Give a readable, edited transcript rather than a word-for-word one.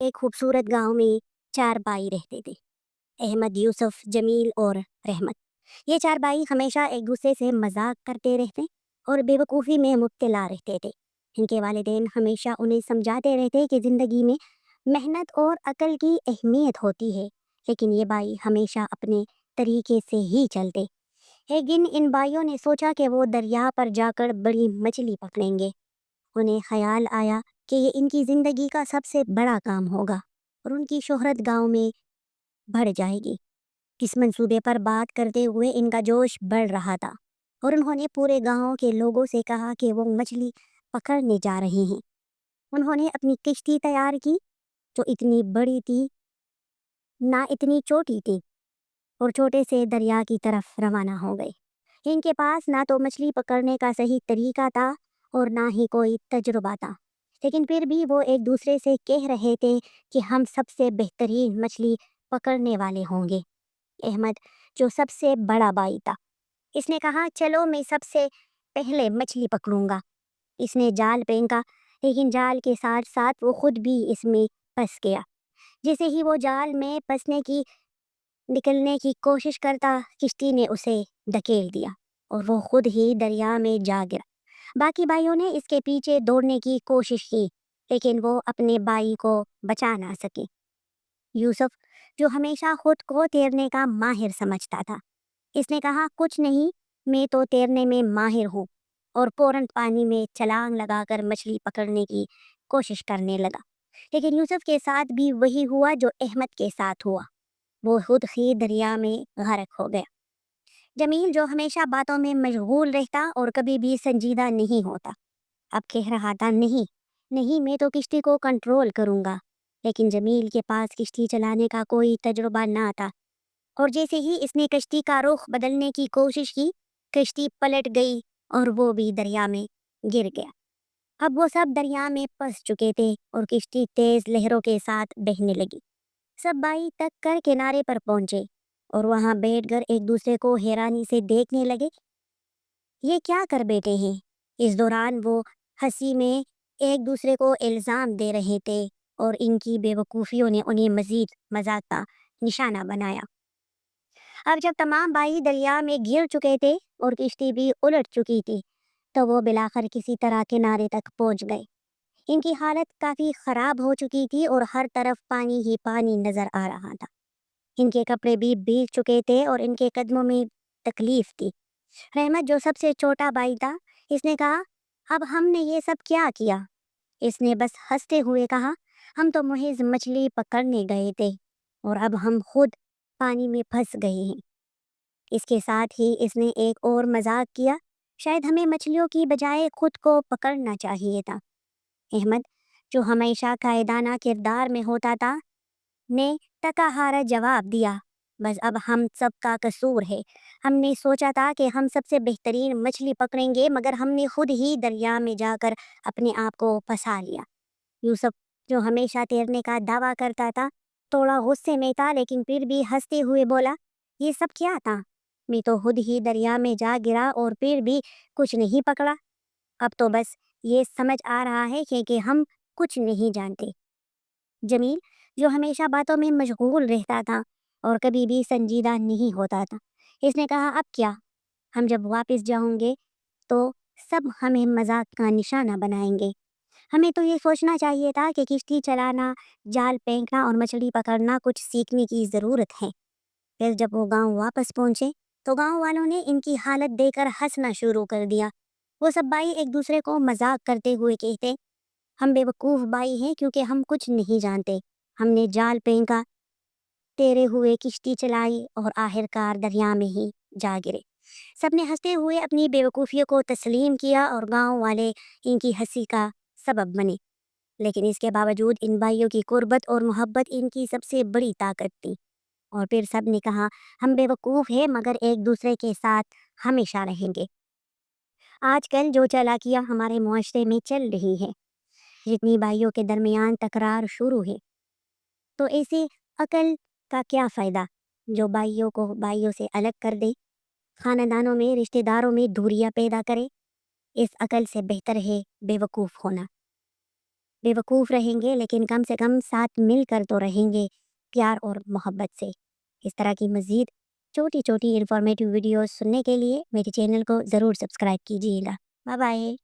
एक खूबसूरत गांव में 4 भाई रहते थे। अहमद, यूसुफ, जमील और रहमत। ये 4 भाई हमेशा एक दूसरे से मजाक करते रहते और बेवकूफ़ी में मुब्तला रहते थे। इनके वालिदैन हमेशा उन्हें समझाते रहते कि ज़िंदगी में मेहनत और अकल की अहमियत होती है, लेकिन ये भाई हमेशा अपने तरीके से ही चलते। एक दिन इन भाइयों ने सोचा कि वो दरिया पर जाकर बड़ी मछली पकड़ेंगे। उन्हें ख्याल आया कि ये इनकी ज़िंदगी का सबसे बड़ा काम होगा और उनकी शोहरत गांव में बढ़ जाएगी। इस मंसूबे पर बात करते हुए इनका जोश बढ़ रहा था और उन्होंने पूरे गांव के लोगों से कहा कि वो मछली पकड़ने जा रहे हैं। उन्होंने अपनी किश्ती तैयार की, जो इतनी बड़ी थी ना इतनी छोटी थी, और छोटे से दरिया की तरफ रवाना हो गए। इनके पास ना तो मछली पकड़ने का सही तरीका था और ना ही कोई तजुर्बा था, लेकिन फिर भी वो एक दूसरे से कह रहे थे कि हम सबसे बेहतरीन मछली पकड़ने वाले होंगे। अहमद, जो सबसे बड़ा भाई था, इसने कहा, चलो मैं सबसे पहले मछली पकड़ूंगा। इसने जाल फेंका, लेकिन जाल के साथ साथ वो खुद भी इसमें फंस गया। जैसे ही वो जाल में फंसने की निकलने की कोशिश करता, किश्ती ने उसे धकेल दिया और वो खुद ही दरिया में जा गिरा। बाकी भाइयों ने इसके पीछे दौड़ने की कोशिश की, लेकिन वो अपने भाई को बचा ना सके। यूसुफ, जो हमेशा खुद को तैरने का माहिर समझता था, इसने कहा, कुछ नहीं, मैं तो तैरने में माहिर हूँ, और फौरन पानी में छलांग लगाकर मछली पकड़ने की कोशिश करने लगा। लेकिन यूसुफ के साथ भी वही हुआ जो अहमद के साथ हुआ। वो खुद ही दरिया में गर्क हो गया। जमील, जो हमेशा बातों में मशगूल रहता और कभी भी संजीदा नहीं होता, अब कह रहा था, नहीं नहीं, मैं तो किश्ती को कंट्रोल करूंगा। लेकिन जमील के पास किश्ती चलाने का कोई तजुर्बा ना था, और जैसे ही इसने कश्ती का रुख बदलने की कोशिश की, कश्ती पलट गई और वो भी दरिया में गिर गया। अब वो सब दरिया में फंस चुके थे और किश्ती तेज लहरों के साथ बहने लगी। सब भाई तक कर किनारे पर पहुंचे और वहां बैठकर एक दूसरे को हैरानी से देखने लगे। ये क्या कर बैठे हैं? इस दौरान वो हंसी में एक दूसरे को इल्ज़ाम दे रहे थे और इनकी बेवकूफ़ियों ने उन्हें मज़ीद मजाक का निशाना बनाया। अब जब तमाम भाई दरिया में गिर चुके थे और किश्ती भी उलट चुकी थी, तो वो बिलाकर किसी तरह किनारे तक पहुंच गए। इनकी हालत काफ़ी ख़राब हो चुकी थी और हर तरफ पानी ही पानी नज़र आ रहा था। इनके कपड़े भी भीग चुके थे और इनके कदमों में तकलीफ थी। रहमत, जो सबसे छोटा भाई था, इसने कहा, अब हमने ये सब क्या किया? इसने बस हंसते हुए कहा, हम तो महज मछली पकड़ने गए थे और अब हम खुद पानी में फंस गए हैं। इसके साथ ही इसने एक और मजाक किया, शायद हमें मछलियों की बजाय खुद को पकड़ना चाहिए था। अहमद, जो हमेशा कायदाना किरदार में होता था, ने तकाहारा जवाब दिया, बस अब हम सबका कसूर है। हमने सोचा था कि हम सबसे बेहतरीन मछली पकड़ेंगे, मगर हमने खुद ही दरिया में जाकर अपने आप को फंसा लिया। यूसुफ, जो हमेशा तैरने का दावा करता था, थोड़ा गुस्से में था, लेकिन फिर भी हंसते हुए बोला, ये सब क्या था? मैं तो खुद ही दरिया में जा गिरा और फिर भी कुछ नहीं पकड़ा। अब तो बस ये समझ आ रहा है कि हम कुछ नहीं जानते। जमील, जो हमेशा बातों में मशगूल रहता था और कभी भी संजीदा नहीं होता था, इसने कहा, अब क्या? हम जब वापस जाओगे तो सब हमें मजाक का निशाना बनाएंगे। हमें तो ये सोचना चाहिए था कि किश्ती चलाना, जाल फेंकना और मछली पकड़ना कुछ सीखने की ज़रूरत है। फिर जब वो गांव वापस पहुंचे, तो गांव वालों ने इनकी हालत देखकर हंसना शुरू कर दिया। वो सब भाई एक दूसरे को मजाक करते हुए कहते, हम बेवकूफ़ भाई हैं क्योंकि हम कुछ नहीं जानते। हमने जाल फेंका, तेरे हुए किश्ती चलाई और आखिरकार दरिया में ही जा गिरे। सबने हंसते हुए अपनी बेवकूफ़ियों को तस्लीम किया और गांव वाले इनकी हंसी का सबब बने। लेकिन इसके बावजूद इन भाइयों की कुर्बत और मोहब्बत इनकी सबसे बड़ी ताकत थी। और फिर सब ने कहा, हम बेवकूफ़ हैं मगर एक दूसरे के साथ हमेशा रहेंगे। आजकल जो चालाकियाँ हमारे मुआशरे में चल रही हैं, जितनी भाइयों के दरमियान तकरार शुरू है, तो ऐसे अकल का क्या फ़ायदा जो भाइयों को भाइयों से अलग कर दे, खानदानों में, रिश्तेदारों में दूरियां पैदा करे। इस अकल से बेहतर है बेवकूफ़ होना। बेवकूफ़ रहेंगे लेकिन कम से कम साथ मिल कर तो रहेंगे प्यार और मोहब्बत से। इस तरह की मज़ीद छोटी छोटी इन्फॉर्मेटिव वीडियोस सुनने के लिए मेरे चैनल को ज़रूर सब्सक्राइब कीजिएगा। Bye bye.